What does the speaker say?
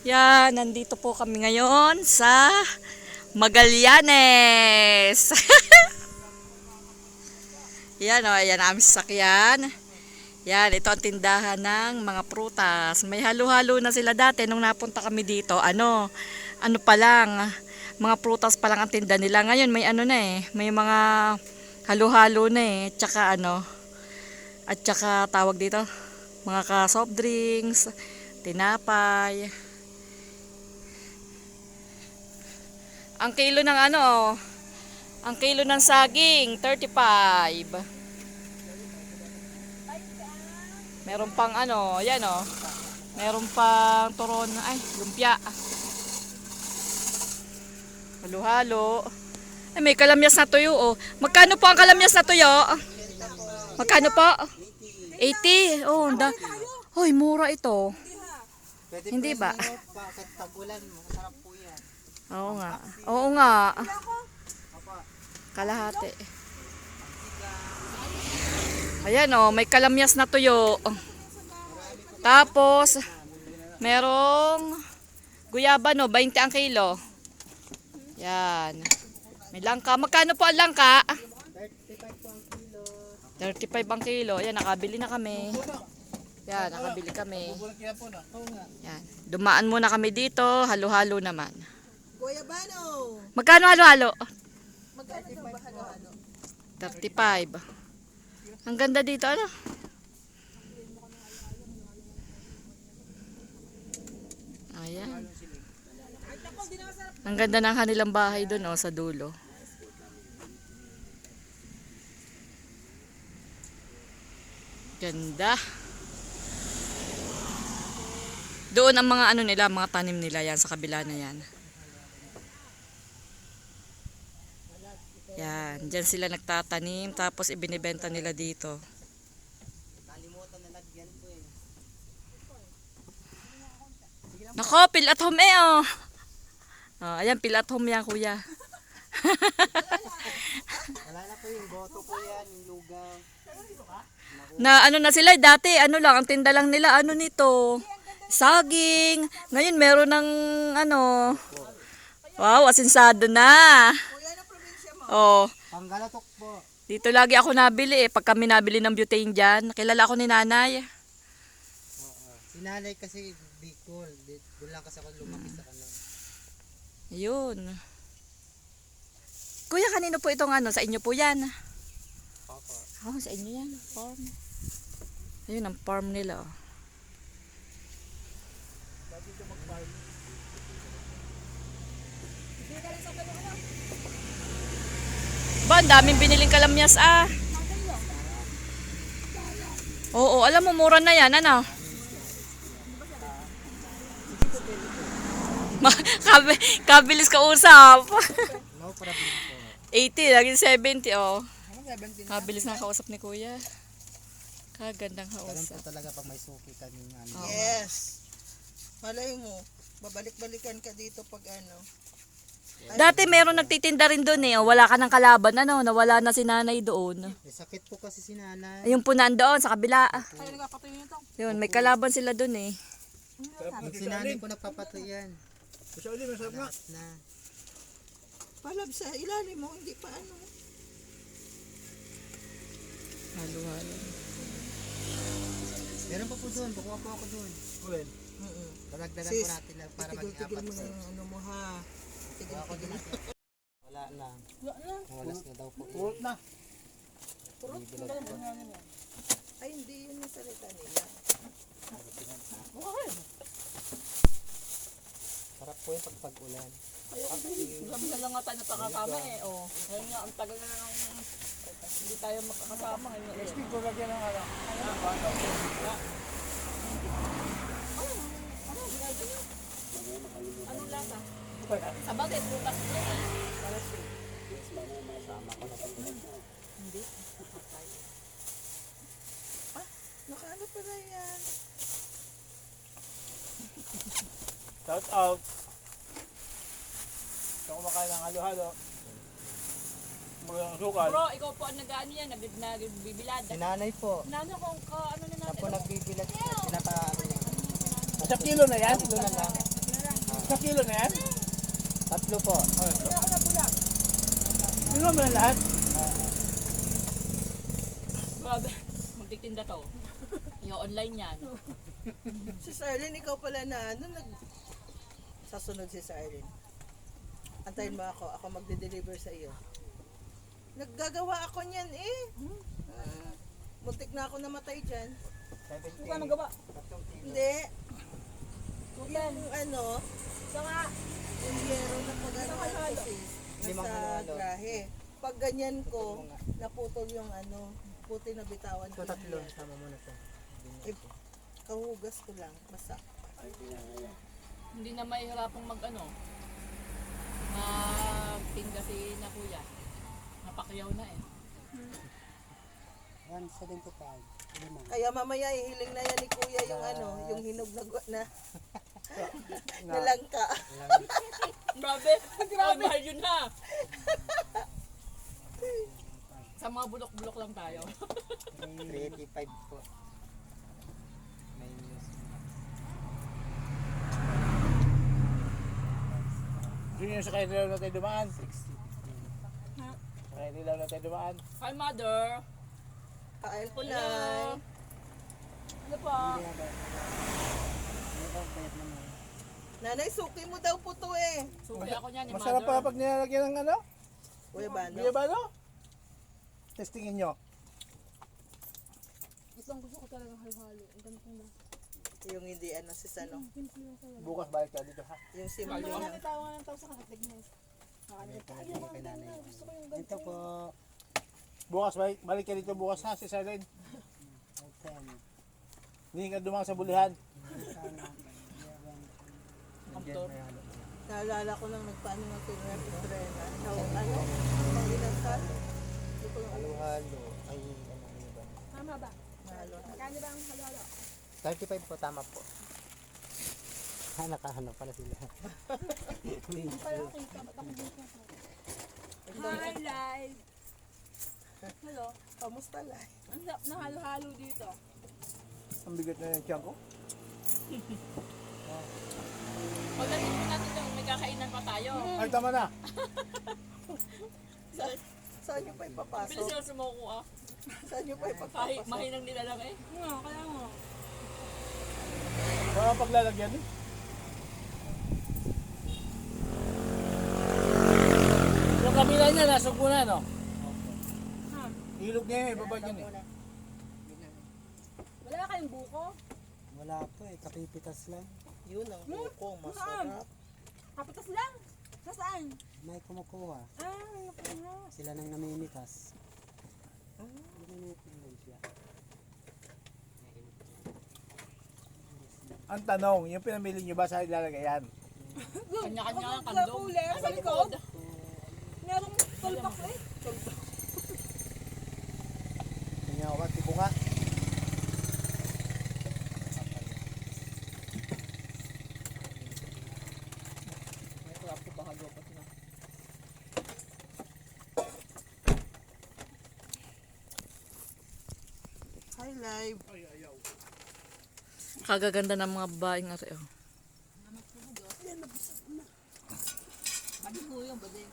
Yan, nandito po kami ngayon sa Magallanes. Yan o, ayan ang aming sasakyan. Yan, ito ang tindahan ng mga prutas. May halo-halo na sila dati nung napunta kami dito. Ano pa lang, mga prutas pa lang ang tinda nila. Ngayon may ano na eh, may mga halo-halo na eh. Tsaka ano, at tsaka tawag dito, mga ka-soft drinks, tinapay. Ang kilo ng ano, ang kilo ng saging, 35. Meron pang ano, yan o. Meron pang turon, ay, lumpia. Halo-halo. Ay, may kalamyas na tuyo o. Magkano po ang kalamyas na tuyo? Magkano po? 80. Oh, hoy, mura ito. Hindi ba? Bakit tagulan mo? Masarap po yan. Oo nga. Oo nga. Kalahati. Ayan o, may kalamyas na tuyo. Tapos, merong guyaba no, 20 ang kilo. Yan. May langka. Magkano po ang langka? 35 ang kilo. Ayan, nakabili na kami. Yan, nakabili kami. Yan. Dumaan muna kami dito. Halo-halo naman. Guyabano. Magkano halo-halo? Magkano daw ba halo-halo? 35. Ang ganda dito, ano? Ayan. Ang ganda ng kanilang bahay doon, oh, sa dulo. Ganda. Doon ang mga ano nila, mga tanim nila yan sa kabila na yan. Yan, dyan sila nagtatanim tapos ibinibenta nila dito. Kalimutan na lagyan po eh. Nako, pil at home eh oh. Oh, ayan, pil at home yan kuya. Wala na po yung goto po yan, yung lugaw. Na ano na sila, dati ano lang, ang tinda lang nila ano nito. Saging. Ngayon meron ng ano. Wow, asinsado na. Kuya, ano probinsya mo? Oh, Panggalatok po. dito lagi ako nabili eh. Pag kami nabili ng butane dyan, kilala ako ni nanay. Oo. Si nanay kasi Bicol. Doon lang kasi ako lumaki sa kanila. Ayun. Kuya, kanino po itong ano? Sa inyo po yan? Opo. Oh, sa inyo yan. Farm. Ayun ang farm nila. Oh. Ba, ang daming biniling kalamyas ah. Oo, alam mo, mura na yan. Ano? Kabilis ka usap. No problem po. 80, laging 70 oh. Ano, 17 na? Kabilis na kausap ni kuya. Kagandang Ganun kausap. po talaga pag may suki kami ano. Oo. Yes. Malay mo, babalik-balikan ka dito pag ano. Dati meron nagtitinda rin doon eh. Oh, wala ka ng kalaban. Ano, nawala na si nanay doon. May sakit po kasi si nanay. Ayun po nandoon sa kabila. Ay, nagpapatuloy nito. Yun, may kalaban sila doon eh. Pag si nanay po nagpapatay yan. Lahat na. Palab sa ilalim mo, hindi pa ano. Halo-halo. Meron pa po doon. Kukuha po ako doon. Dadagdagan po Sis, natin lang para maging Tigil-tigil apat mo sa. na yung ano mo ha. Kukuha ko doon. Tigil-tigil. Wala na. Wala na. Walas na daw po. Purot na. Ay, hindi yun yung salita nila. Sarap po yung pagpag-ulan. Sabi na lang nga tayo napakakama eh. Oh. Ngayon nga, ang tagal na lang hindi tayo makakasama ngayon. Speak ko lagyan ng ano. Anong lasa? Sa bakit? Bukas na eh. Hindi. Nakaano pala yan? Shout out. Sa kumakain ng halo-halo. Mga sukal. Bro, ikaw po ang nag-ano yan, nagbibilad. Si nanay po. Nano kung ano na Siya natin. po nagbibilag. Pinaka... Sa kilo na yan. Kilo na lang. Sa kilo na yan? 3 po. Sino mo na lahat? Grabe, magtitinda to. I-online yan. Si Sarlene, ikaw pala na ano, sasunod si Sarlene. Antayin mo ako, ako magde-deliver sa iyo. Naggagawa ako niyan eh. Muntik na ako namatay dyan. 70. Hindi. Yung ano, yung yero na pag ano, Limang nasa halo-halo. grahe. Pag ganyan ko, naputol yung ano, puti na bitawan Ito ko. 3, sama mo na to. Eh, kahugas ko lang, basa. Hindi na mahihirapang magtinda si na kuya. Napakyaw na eh. 175. Lima. Kaya mamaya ihiling na yan ni kuya yung ano, yung hinog na na langka. Grabe! Grabe! Mahal yun na! Sa mga bulok-bulok lang tayo. 385 po. Minus. Yun yung sa kaya nilaw na tayo dumaan. Sa kaya nilaw na tayo dumaan. Hi, mother! Kain po na. Ano po? Nanay, suki mo daw po to eh. Suki ako niyan ni Masarap pala mother. pag nilalagyan ng ano? Kuya Bano. Kuya ba no? Testingin nyo. Yung hindi ano si Sano. Bukas balik ka dito ha. Yung simple niya. Ito po. Bukas balik ka dito bukas ha si Silene. Hindi ka dumaan sa bulihan. Kamtor. Naalala ko lang nagpaano ng pinrena. Ano? Mga inasal. Hindi ko lang alam. Halo-halo. Ay, ano ba? Tama ba? Halo. Magkano ba ang halo-halo? 35 po, tama po. Nakahanap pala sila. Pala kita, ba't ako dito? Hi, live! Hello? Kamusta lang? Ang sarap na halo-halo dito. Ang bigat na yung tiyan ko. Pagdating mo natin yung may kakainan pa tayo. Ay tama na. Saan nyo pa Bilis ipapasok? sila sumuko ah. Saan nyo pa Kahit ipapasok? mahinang nila lang eh. Nga, kaya mo. Wala paglalagyan eh. Yung kamila niya nasa na no? Ha? Ilog niya eh, ibaba niya eh. Wala kayong buko? Wala po eh, kapipitas lang. Yun ang buko, masarap. Kapitas lang? Nasaan? May kumukuha. Ah, Sila nang namimitas. Namimitas lang siya. Ang tanong, yung pinamili niyo ba sa ilalagayan? Kanya-kanya ang Sa kandong. cooler, sa likod. Merong tulpak eh. Kanya ko ba? Tipo nga. Sarap ko pakagopat na. Hi, live. Kagaganda ng mga babaeng ate oh. Bading mo yung bading.